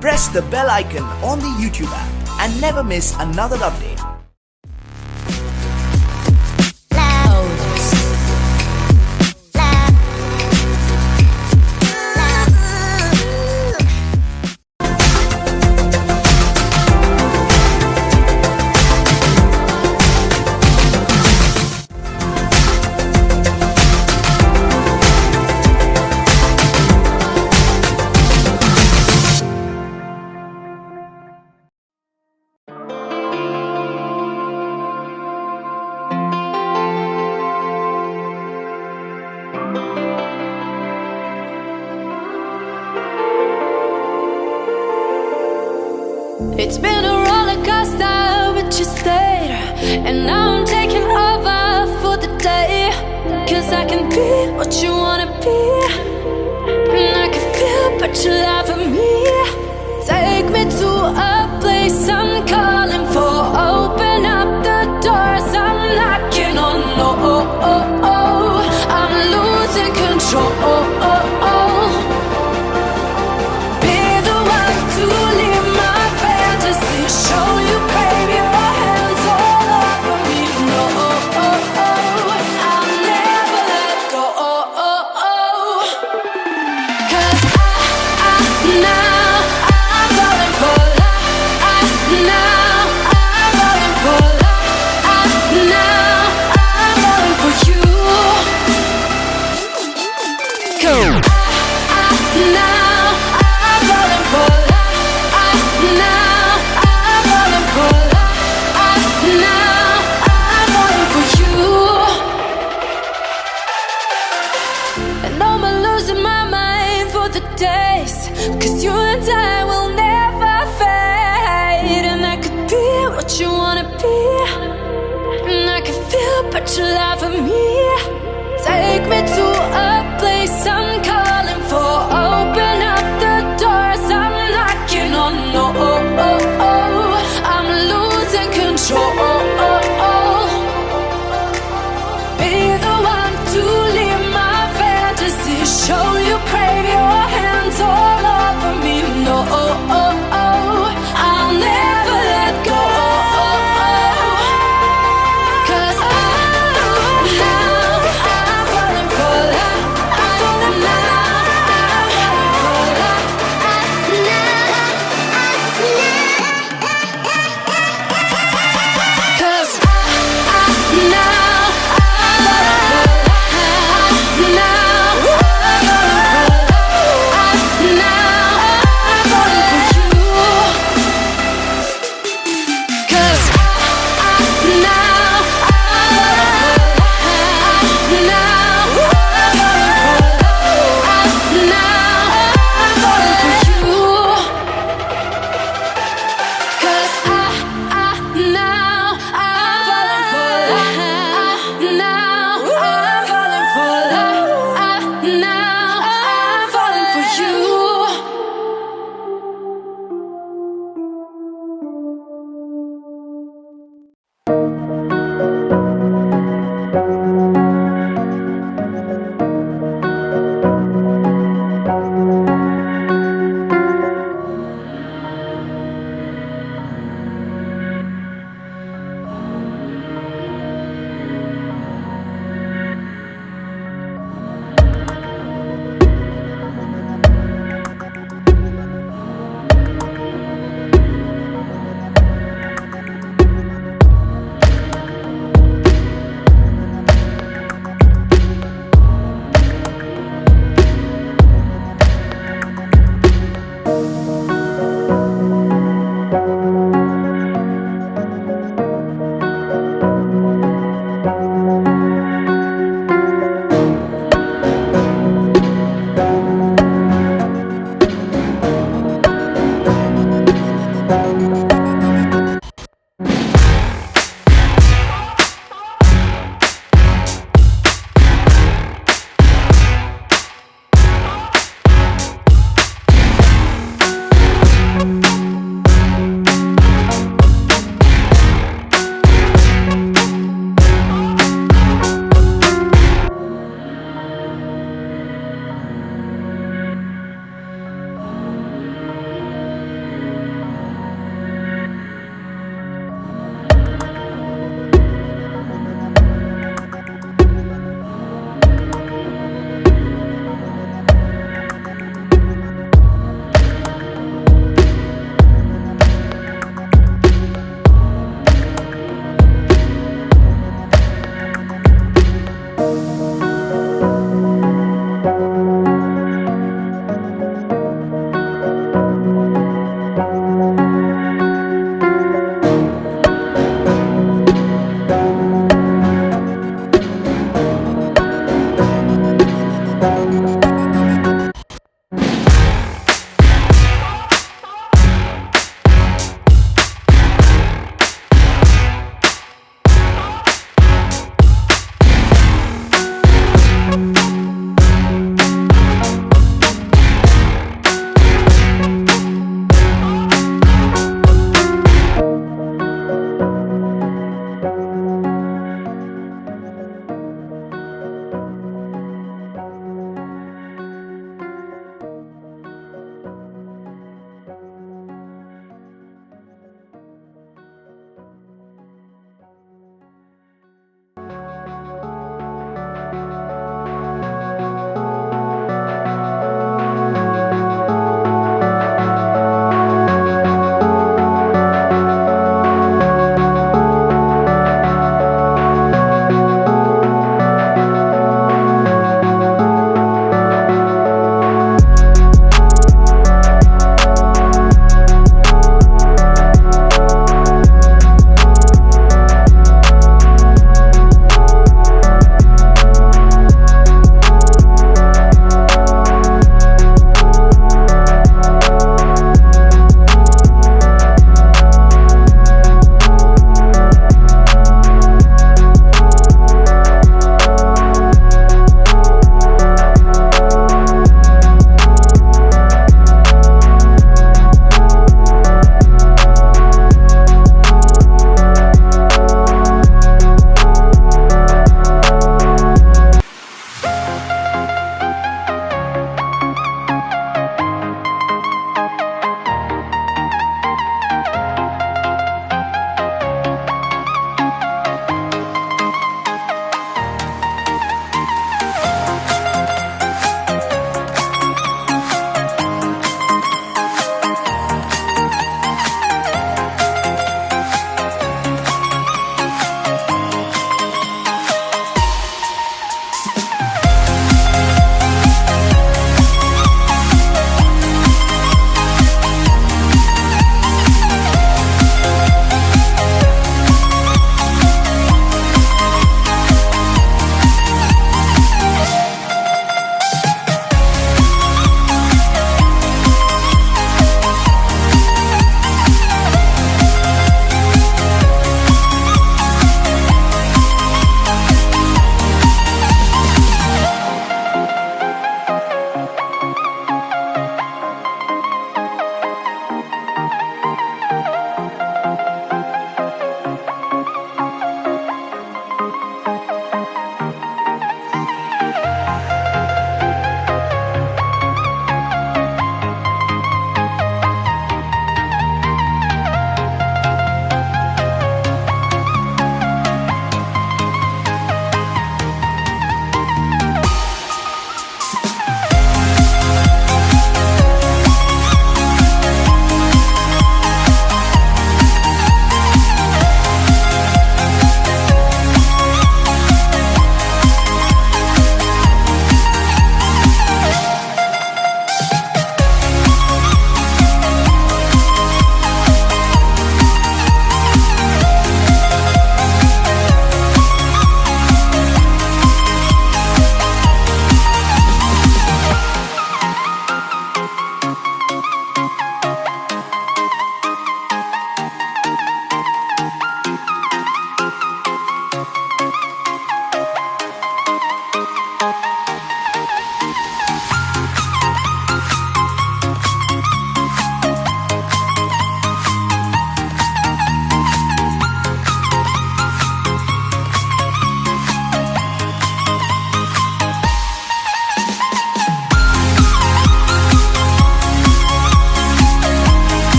Press the bell icon on the YouTube app and never miss another update. It's been a roller coaster, but you stayed. And now I'm taking over for the day. Cause I can be what you wanna be. And I can feel but you love me. Take me to a place I'm calling for. Open up the doors I'm knocking on. I'm losing control. Show you, baby, your hands all over me. No, I'll never let go. Cause now I'm falling for love. Now I'm falling for love. Now I'm falling for you. Now I'm falling for love. Now I'm falling for you. And I'm losing my mind for the days. Cause you and I will never fade. And I could be what you wanna be. And I can feel but you love me. Take me to a place I'm calling for. Open up the doors I'm knocking on. I'm losing control. Be the one to live my fantasy. Show you, crave your hands all over me. No, I'll never let go. Cause now I'm falling for love.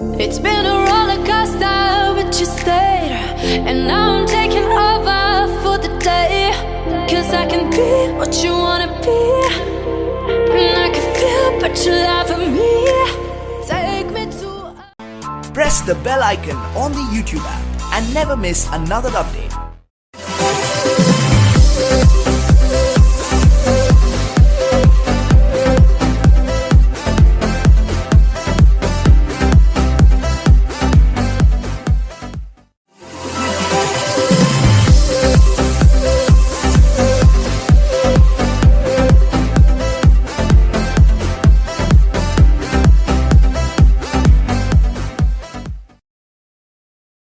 It's been a roller coaster, but you stayed. And now I'm taking over for the day. Cause I can be what you wanna be. And I can feel but you love for me. Take me to Press the bell icon on the YouTube app and never miss another update.